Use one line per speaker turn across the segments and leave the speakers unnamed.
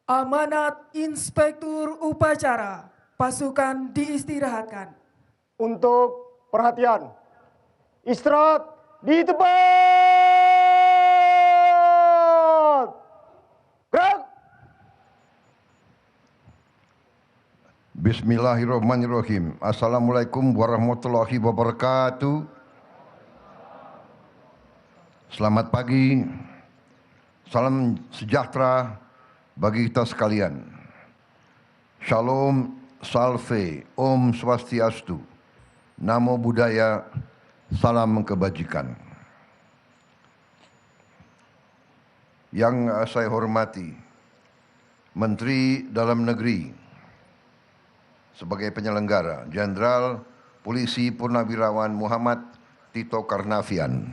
Amanat Inspektur Upacara, pasukan diistirahatkan.
Untuk perhatian, istirahat di tempat. Gerak.
Bismillahirrahmanirrahim. Assalamualaikum warahmatullahi wabarakatuh. Selamat pagi, salam sejahtera bagi kita sekalian. Shalom, salve, Om Swastiastu, Namo Buddhaya, salam kebajikan. Yang saya hormati, Menteri Dalam Negeri sebagai penyelenggara, Jenderal Polisi Purnawirawan Muhammad Tito Karnavian.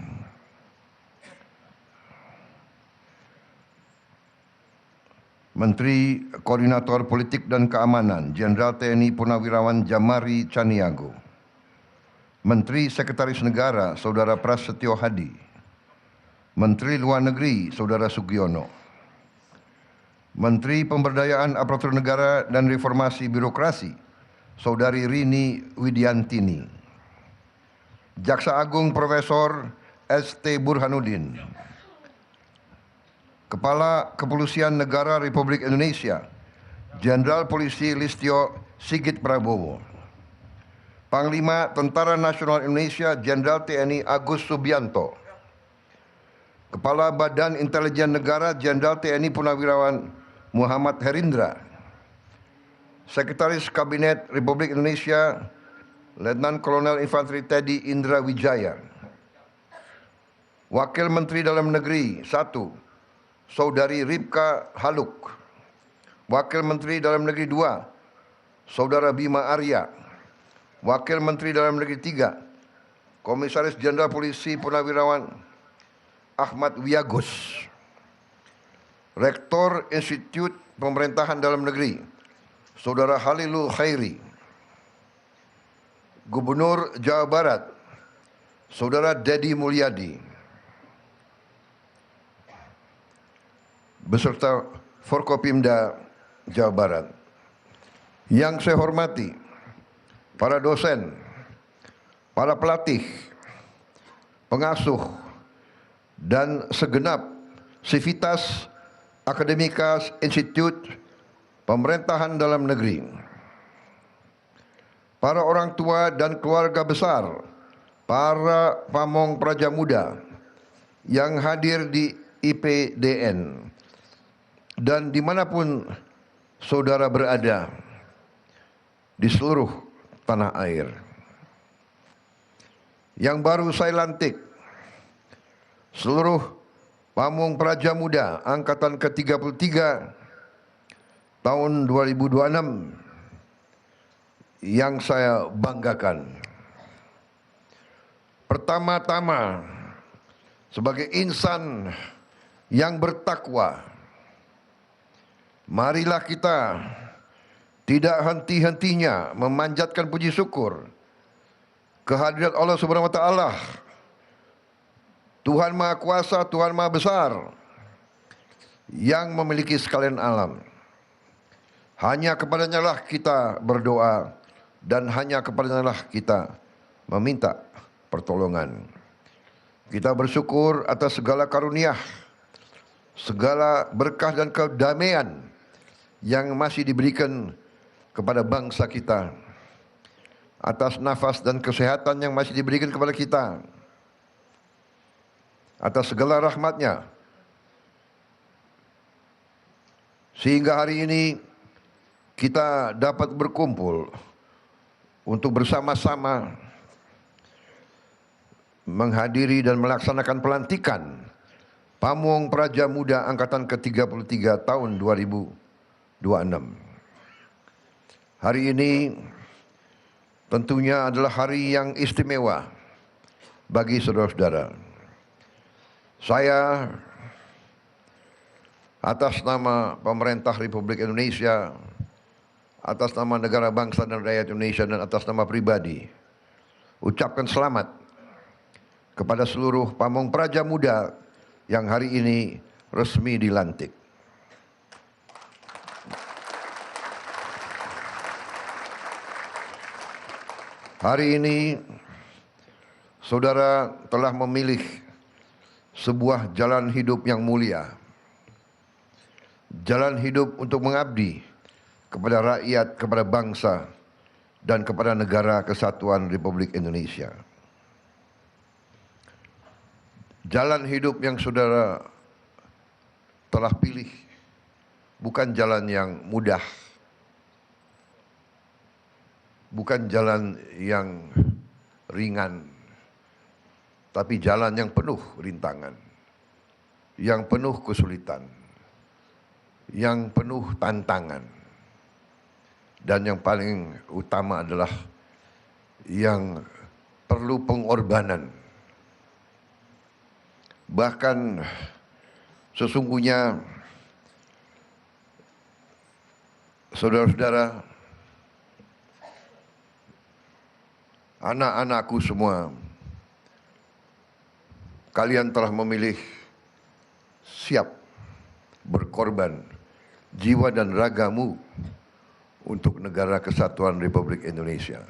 Menteri Koordinator Politik dan Keamanan, Jenderal TNI Purnawirawan Jamari Caniago. Menteri Sekretaris Negara, Saudara Prasetyo Hadi. Menteri Luar Negeri, Saudara Sugiono. Menteri Pemberdayaan Aparatur Negara dan Reformasi Birokrasi, Saudari Rini Widiantini. Jaksa Agung Profesor ST Burhanuddin. Kepala Kepolisian Negara Republik Indonesia, Jenderal Polisi Listio Sigit Prabowo. Panglima Tentara Nasional Indonesia, Jenderal TNI Agus Subianto. Kepala Badan Intelijen Negara, Jenderal TNI Purnawirawan Muhammad Herindra. Sekretaris Kabinet Republik Indonesia, Letnan Kolonel Infanteri Teddy Indra Wijaya. Wakil Menteri Dalam Negeri 1, Saudari Ripka Haluk. Wakil Menteri Dalam Negeri 2, Saudara Bima Arya. Wakil Menteri Dalam Negeri 3, Komisaris Jenderal Polisi Purnawirawan Ahmad Wiyagus. Rektor Institut Pemerintahan Dalam Negeri, Saudara Halilul Khairi. Gubernur Jawa Barat, Saudara Dedi Mulyadi. Beserta Forkopimda Jawa Barat. Yang saya hormati, para dosen, para pelatih, pengasuh, dan segenap sivitas akademika Institut Pemerintahan Dalam Negeri. Para orang tua dan keluarga besar, para pamong praja muda yang hadir di IPDN, dan dimanapun saudara berada di seluruh tanah air. Yang baru saya lantik, seluruh pamong praja muda angkatan ke-33 tahun 2026 yang saya banggakan. Pertama-tama, sebagai insan yang bertakwa, marilah kita tidak henti-hentinya memanjatkan puji syukur kehadirat Allah Subhanahu wa taala, Tuhan Maha Kuasa, Tuhan Maha Besar yang memiliki sekalian alam. Hanya kepadanya lah kita berdoa dan hanya kepadanya lah kita meminta pertolongan. Kita bersyukur atas segala karunia, segala berkah dan kedamaian yang masih diberikan kepada bangsa kita, atas nafas dan kesehatan yang masih diberikan kepada kita, atas segala rahmatnya, sehingga hari ini kita dapat berkumpul untuk bersama-sama menghadiri dan melaksanakan pelantikan Pamong Praja Muda Angkatan ke-33 tahun 2026. Hari ini tentunya adalah hari yang istimewa bagi saudara-saudara. Saya atas nama pemerintah Republik Indonesia, atas nama negara bangsa dan rakyat Indonesia, dan atas nama pribadi, ucapkan selamat kepada seluruh pamong praja muda yang hari ini resmi dilantik. Hari ini saudara telah memilih sebuah jalan hidup yang mulia. Jalan hidup untuk mengabdi kepada rakyat, kepada bangsa, dan kepada negara kesatuan Republik Indonesia. Jalan hidup yang saudara telah pilih bukan jalan yang mudah, bukan jalan yang ringan, tapi jalan yang penuh rintangan, yang penuh kesulitan, yang penuh tantangan, dan yang paling utama adalah yang perlu pengorbanan. Bahkan sesungguhnya saudara-saudara, anak-anakku semua, kalian telah memilih siap berkorban jiwa dan ragamu untuk negara kesatuan Republik Indonesia.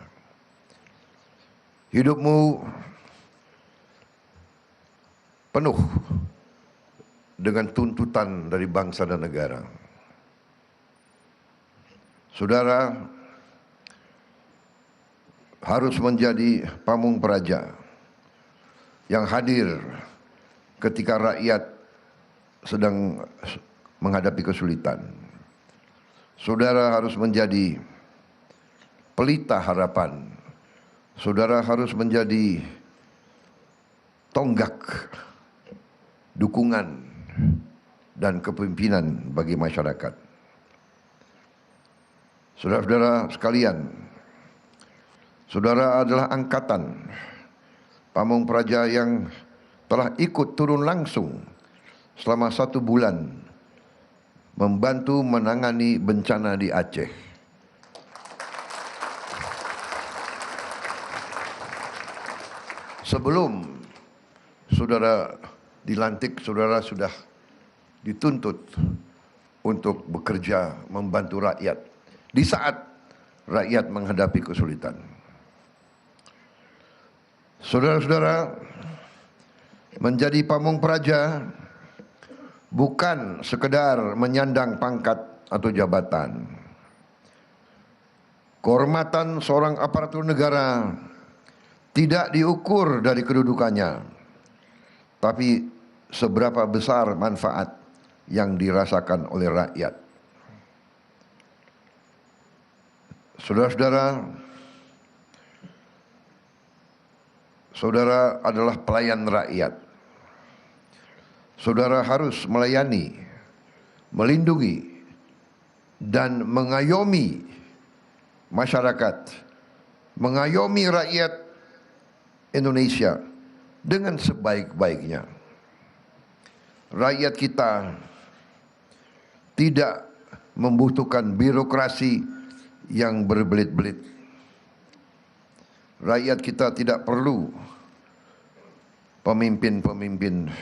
Hidupmu penuh dengan tuntutan dari bangsa dan negara. Saudara harus menjadi pamung praja yang hadir ketika rakyat sedang menghadapi kesulitan. Saudara harus menjadi pelita harapan. Saudara harus menjadi tonggak dukungan dan kepemimpinan bagi masyarakat. Saudara-saudara sekalian, saudara adalah angkatan pamung praja yang telah ikut turun langsung selama 1 bulan membantu menangani bencana di Aceh. Sebelum saudara dilantik, saudara sudah dituntut untuk bekerja membantu rakyat di saat rakyat menghadapi kesulitan. Saudara-saudara, menjadi pamung praja bukan sekedar menyandang pangkat atau jabatan. Kehormatan seorang aparatur negara tidak diukur dari kedudukannya, tapi seberapa besar manfaat yang dirasakan oleh rakyat. Saudara-saudara, saudara adalah pelayan rakyat. Saudara harus melayani, melindungi, dan mengayomi masyarakat, mengayomi rakyat Indonesia dengan sebaik-baiknya. Rakyat kita tidak membutuhkan birokrasi yang berbelit-belit. Rakyat kita tidak perlu pemimpin-pemimpin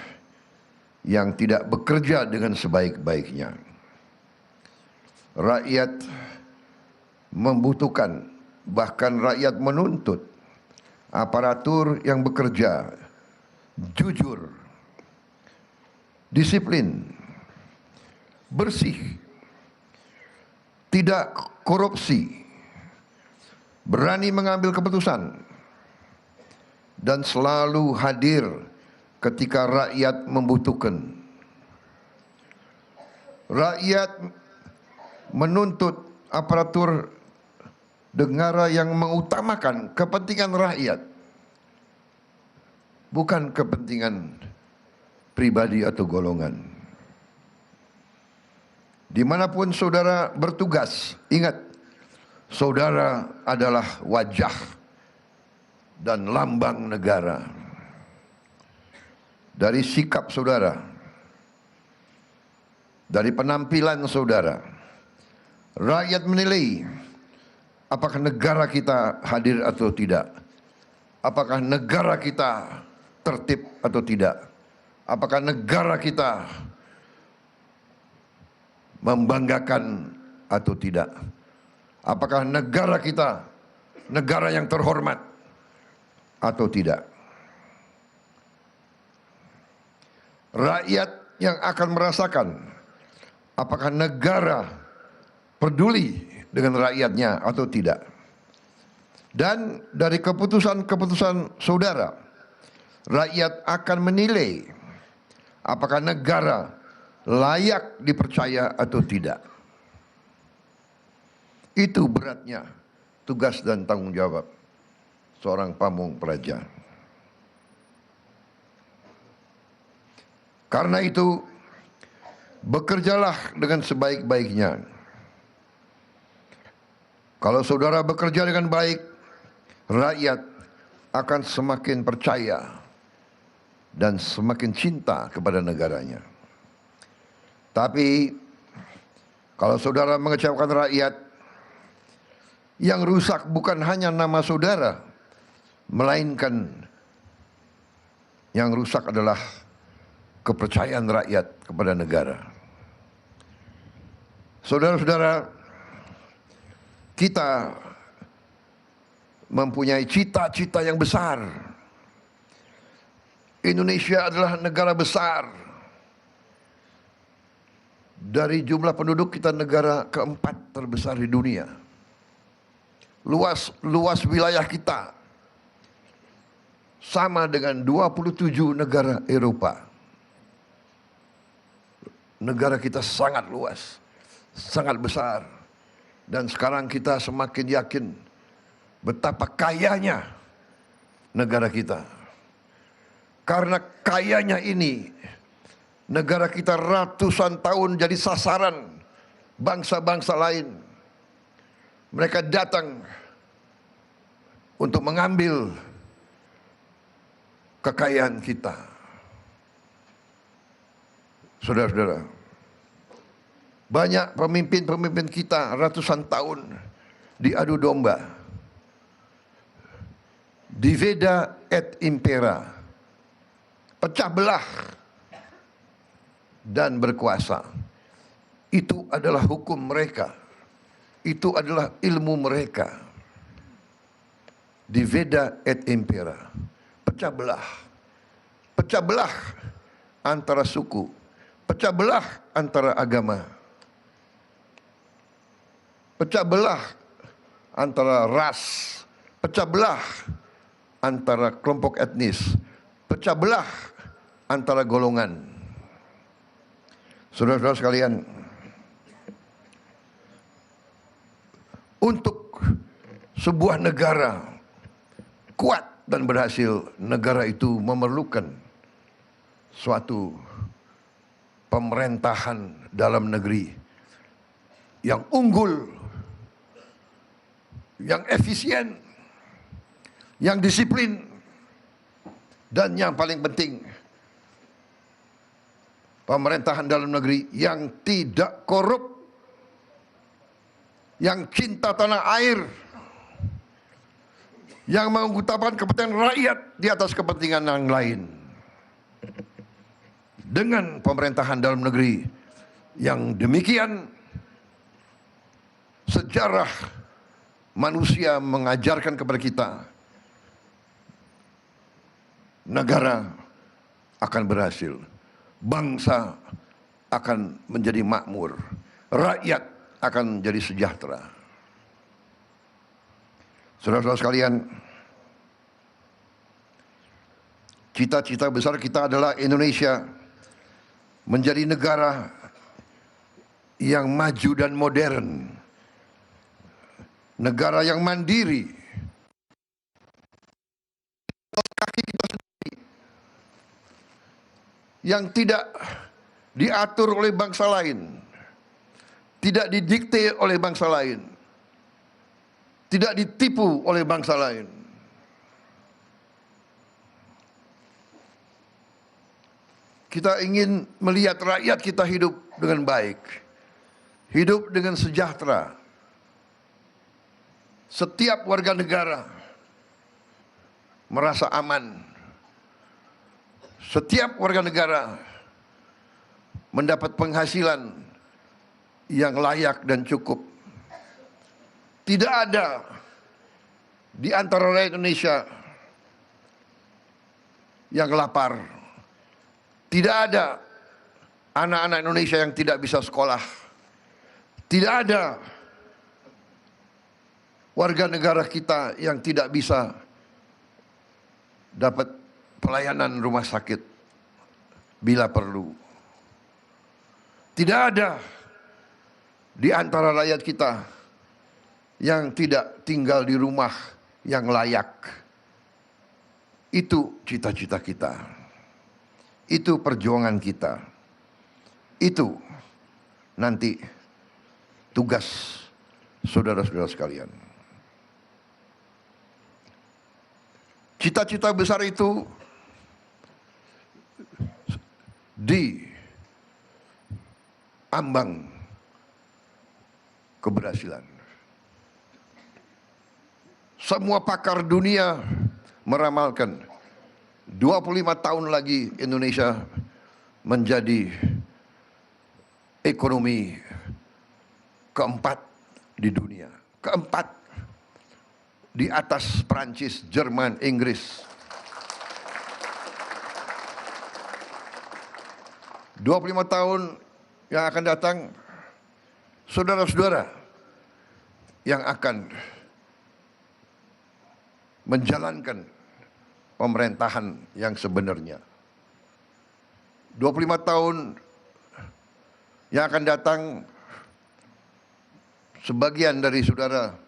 yang tidak bekerja dengan sebaik-baiknya. Rakyat membutuhkan, bahkan rakyat menuntut aparatur yang bekerja jujur, disiplin, bersih, tidak korupsi, berani mengambil keputusan, dan selalu hadir ketika rakyat membutuhkan. Rakyat menuntut aparatur negara yang mengutamakan kepentingan rakyat, bukan kepentingan pribadi atau golongan. Dimanapun saudara bertugas, ingat, saudara adalah wajah dan lambang negara. Dari sikap saudara, dari penampilan saudara, rakyat menilai apakah negara kita hadir atau tidak, apakah negara kita tertib atau tidak, apakah negara kita membanggakan atau tidak, apakah negara kita negara yang terhormat atau tidak. Rakyat yang akan merasakan apakah negara peduli dengan rakyatnya atau tidak. Dan dari keputusan-keputusan saudara, rakyat akan menilai apakah negara layak dipercaya atau tidak. Itu beratnya tugas dan tanggung jawab seorang pamung praja. Karena itu, bekerjalah dengan sebaik-baiknya. Kalau saudara bekerja dengan baik, rakyat akan semakin percaya dan semakin cinta kepada negaranya. Tapi kalau saudara mengecewakan rakyat, yang rusak bukan hanya nama saudara, melainkan yang rusak adalah kepercayaan rakyat kepada negara. Saudara-saudara, kita mempunyai cita-cita yang besar. Indonesia adalah negara besar. Dari jumlah penduduk kita negara keempat terbesar di dunia. Luas wilayah kita sama dengan 27 negara Eropa. Negara kita sangat luas, sangat besar. Dan sekarang kita semakin yakin betapa kayanya negara kita. Karena kayanya ini, negara kita ratusan tahun jadi sasaran bangsa-bangsa lain. Mereka datang untuk mengambil kekayaan kita. Saudara-saudara, banyak pemimpin-pemimpin kita ratusan tahun diadu domba. Diveda et impera, pecah belah dan berkuasa. Itu adalah hukum mereka. Itu adalah ilmu mereka. Diveda et impera, pecah belah. Pecah belah antara suku, pecah belah antara agama, pecah belah antara ras, pecah belah antara kelompok etnis, pecah belah antara golongan. Saudara-saudara sekalian, untuk sebuah negara kuat dan berhasil, negara itu memerlukan suatu pemerintahan dalam negeri yang unggul, yang efisien, yang disiplin, dan yang paling penting, pemerintahan dalam negeri yang tidak korup, yang cinta tanah air, yang mengutamakan kepentingan rakyat di atas kepentingan yang lain. Dengan pemerintahan dalam negeri yang demikian, sejarah manusia mengajarkan kepada kita, negara akan berhasil, bangsa akan menjadi makmur, rakyat akan menjadi sejahtera. Saudara-saudara sekalian, cita-cita besar kita adalah Indonesia menjadi negara yang maju dan modern, negara yang mandiri, kaki kita sendiri, yang tidak diatur oleh bangsa lain, tidak didikte oleh bangsa lain, tidak ditipu oleh bangsa lain. Kita ingin melihat rakyat kita hidup dengan baik, hidup dengan sejahtera. Setiap warga negara merasa aman. Setiap warga negara mendapat penghasilan yang layak dan cukup. Tidak ada di antara rakyat Indonesia yang lapar. Tidak ada anak-anak Indonesia yang tidak bisa sekolah. Tidak ada warga negara kita yang tidak bisa dapat pelayanan rumah sakit bila perlu. Tidak ada di antara rakyat kita yang tidak tinggal di rumah yang layak. Itu cita-cita kita. Itu perjuangan kita. Itu nanti tugas saudara-saudara sekalian. Cita-cita besar itu di ambang keberhasilan. Semua pakar dunia meramalkan 25 tahun lagi Indonesia menjadi ekonomi keempat di dunia. Keempat di atas Perancis, Jerman, Inggris. 25 tahun yang akan datang, saudara-saudara yang akan menjalankan pemerintahan yang sebenarnya. 25 tahun yang akan datang, sebagian dari saudara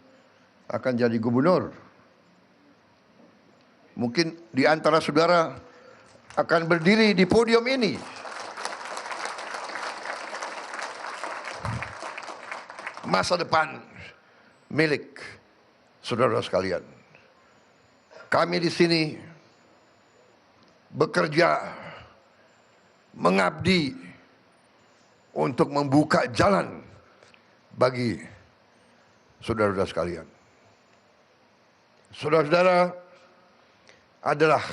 akan jadi gubernur. Mungkin di antara saudara akan berdiri di podium ini. Masa depan milik saudara sekalian. Kami di sini bekerja mengabdi untuk membuka jalan bagi saudara-saudara sekalian. Saudara-saudara adalah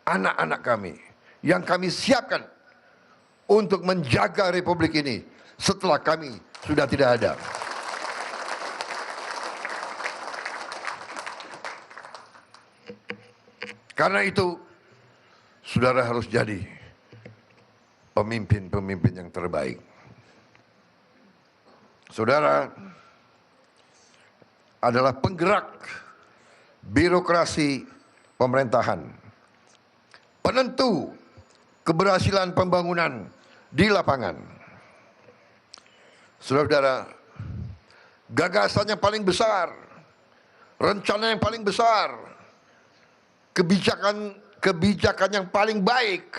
anak-anak kami yang kami siapkan untuk menjaga republik ini setelah kami sudah tidak ada. Karena itu, saudara harus jadi pemimpin-pemimpin yang terbaik. Saudara adalah penggerak birokrasi pemerintahan, penentu keberhasilan pembangunan di lapangan. Saudara-saudara, gagasan yang paling besar, rencana yang paling besar, kebijakan yang paling baik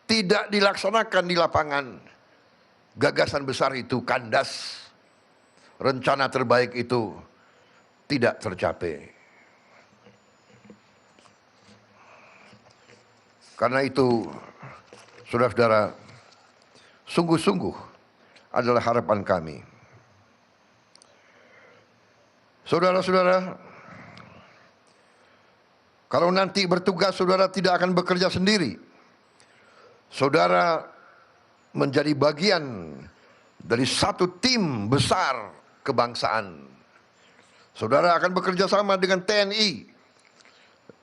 tidak dilaksanakan di lapangan. Gagasan besar itu kandas, rencana terbaik itu tidak tercapai. Karena itu, saudara-saudara, sungguh-sungguh adalah harapan kami. Saudara-saudara, kalau nanti bertugas, saudara tidak akan bekerja sendiri. Saudara menjadi bagian dari satu tim besar kebangsaan. Saudara akan bekerja sama dengan TNI,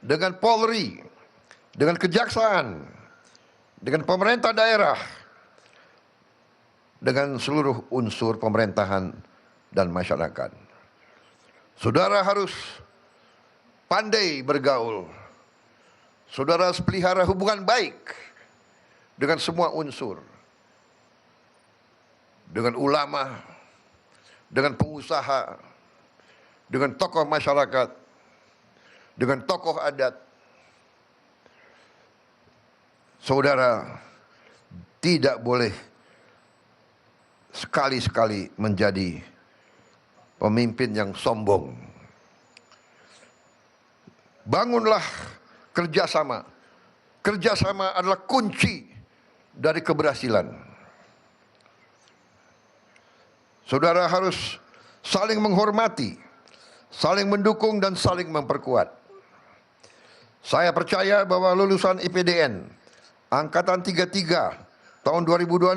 dengan Polri, dengan Kejaksaan, dengan pemerintah daerah, dengan seluruh unsur pemerintahan dan masyarakat. Saudara harus pandai bergaul. Saudara harus pelihara hubungan baik dengan semua unsur. Dengan ulama, dengan pengusaha, dengan tokoh masyarakat, dengan tokoh adat. Saudara tidak boleh sekali-sekali menjadi pemimpin yang sombong. Bangunlah kerjasama. Kerjasama adalah kunci dari keberhasilan. Saudara harus saling menghormati, saling mendukung dan saling memperkuat. Saya percaya bahwa lulusan IPDN Angkatan 33 tahun 2026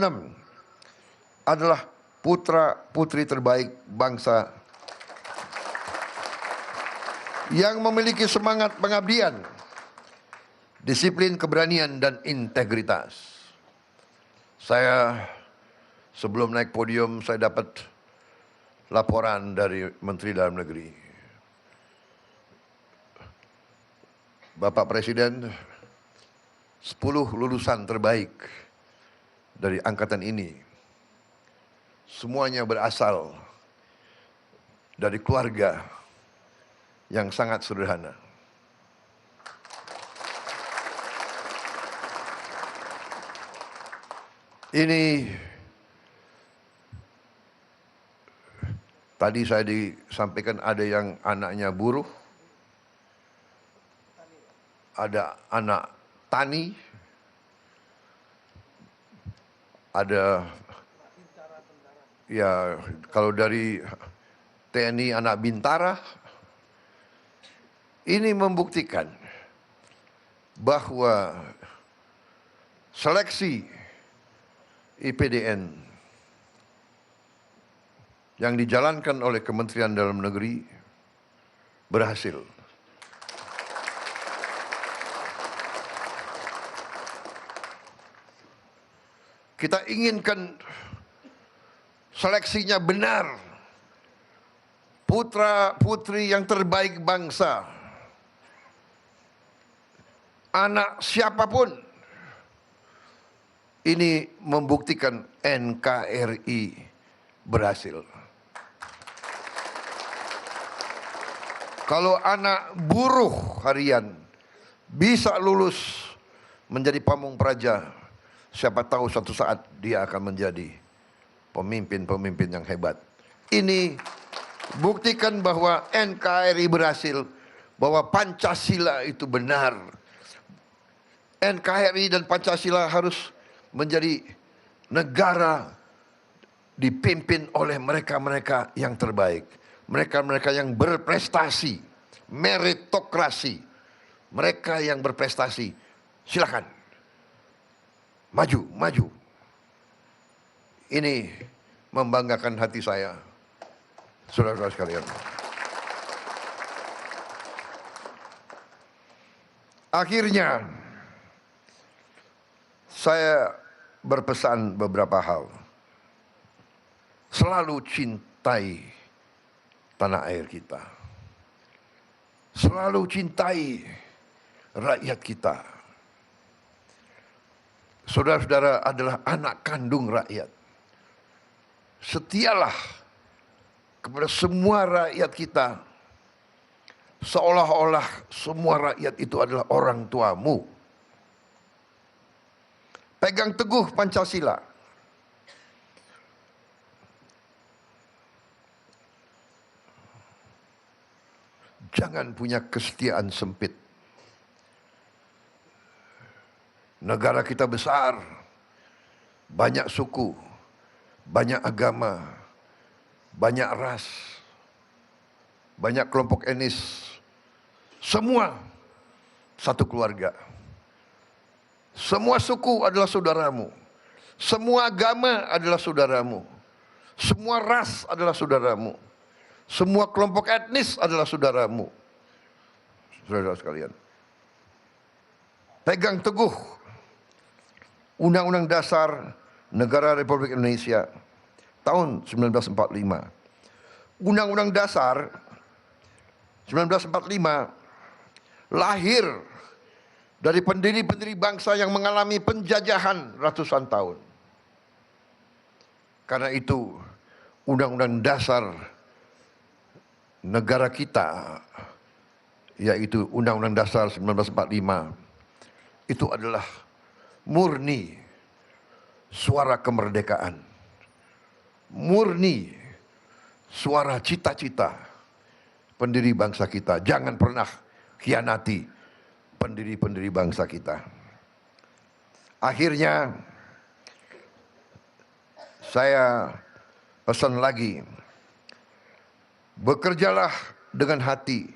adalah putra-putri terbaik bangsa yang memiliki semangat pengabdian, disiplin, keberanian, dan integritas. Saya sebelum naik podium, saya dapat laporan dari Menteri Dalam Negeri. Bapak Presiden, 10 lulusan terbaik dari angkatan ini, semuanya berasal dari keluarga yang sangat sederhana. Ini tadi saya disampaikan ada yang anaknya buruh, ada anak tani, ada ya kalau dari TNI anak bintara. Ini membuktikan bahwa seleksi IPDN yang dijalankan oleh Kementerian Dalam Negeri berhasil. Kita inginkan seleksinya benar. Putra putri yang terbaik bangsa. Anak siapapun. Ini membuktikan NKRI berhasil. Kalau anak buruh harian bisa lulus menjadi pamung praja, siapa tahu suatu saat dia akan menjadi pemimpin-pemimpin yang hebat. Ini buktikan bahwa NKRI berhasil, bahwa Pancasila itu benar. NKRI dan Pancasila harus menjadi negara dipimpin oleh mereka-mereka yang terbaik. Mereka-mereka yang berprestasi, meritokrasi. Mereka yang berprestasi, silakan. Maju, maju. Ini membanggakan hati saya, saudara-saudara sekalian. Akhirnya, saya berpesan beberapa hal. Selalu cintai tanah air kita. Selalu cintai rakyat kita. Saudara-saudara adalah anak kandung rakyat. Setialah kepada semua rakyat kita. Seolah-olah semua rakyat itu adalah orang tuamu. Pegang teguh Pancasila. Jangan punya kesetiaan sempit. Negara kita besar, banyak suku, banyak agama, banyak ras, banyak kelompok etnis. Semua satu keluarga. Semua suku adalah saudaramu. Semua agama adalah saudaramu. Semua ras adalah saudaramu. Semua kelompok etnis adalah saudaramu. Saudara sekalian. Pegang teguh Undang-Undang Dasar Negara Republik Indonesia tahun 1945. Undang-Undang Dasar 1945 lahir dari pendiri-pendiri bangsa yang mengalami penjajahan ratusan tahun. Karena itu, Undang-Undang Dasar negara kita, yaitu Undang-Undang Dasar 1945, itu adalah murni suara kemerdekaan. Murni suara cita-cita pendiri bangsa kita. Jangan pernah khianati pendiri-pendiri bangsa kita. Akhirnya saya pesan lagi, bekerjalah dengan hati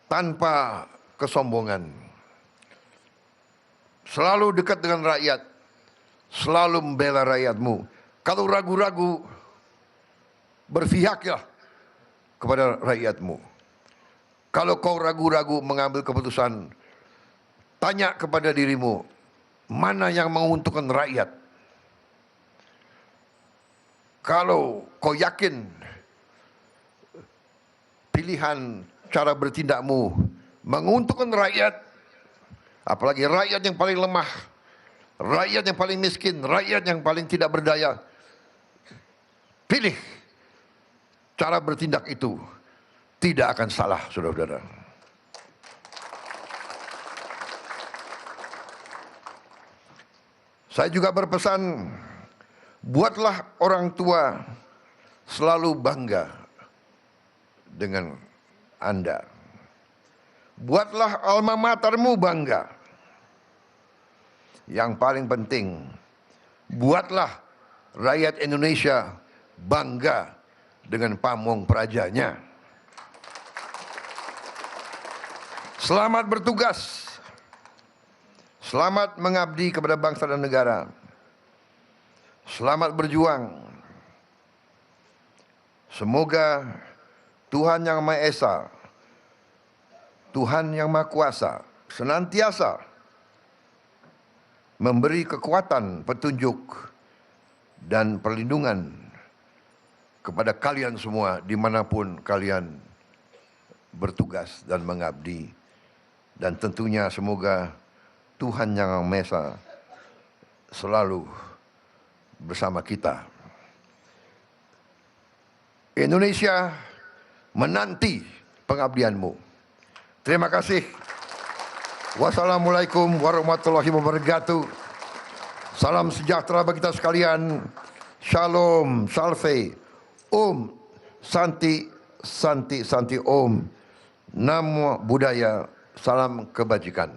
tanpa kesombongan. Selalu dekat dengan rakyat, selalu membela rakyatmu. Kalau ragu-ragu, berpihaklah kepada rakyatmu. Kalau kau ragu-ragu mengambil keputusan, tanya kepada dirimu, mana yang menguntungkan rakyat? Kalau kau yakin pilihan cara bertindakmu menguntungkan rakyat, apalagi rakyat yang paling lemah, rakyat yang paling miskin, rakyat yang paling tidak berdaya, pilih cara bertindak itu, tidak akan salah, saudara-saudara. Saya juga berpesan, buatlah orang tua selalu bangga dengan Anda. Buatlah alma matermu bangga. Yang paling penting, buatlah rakyat Indonesia bangga dengan pamong prajanya. Selamat bertugas. Selamat mengabdi kepada bangsa dan negara. Selamat berjuang. Semoga Tuhan Yang Maha Esa, Tuhan Yang Maha Kuasa, senantiasa memberi kekuatan, petunjuk, dan perlindungan kepada kalian semua dimanapun kalian bertugas dan mengabdi. Dan tentunya semoga Tuhan Yang Maha Esa selalu bersama kita. Indonesia menanti pengabdianmu. Terima kasih. Wassalamualaikum warahmatullahi wabarakatuh. Salam sejahtera bagi kita sekalian. Shalom, salve, Om, Santi, Santi, Santi, Om. Namo Buddhaya, salam kebajikan.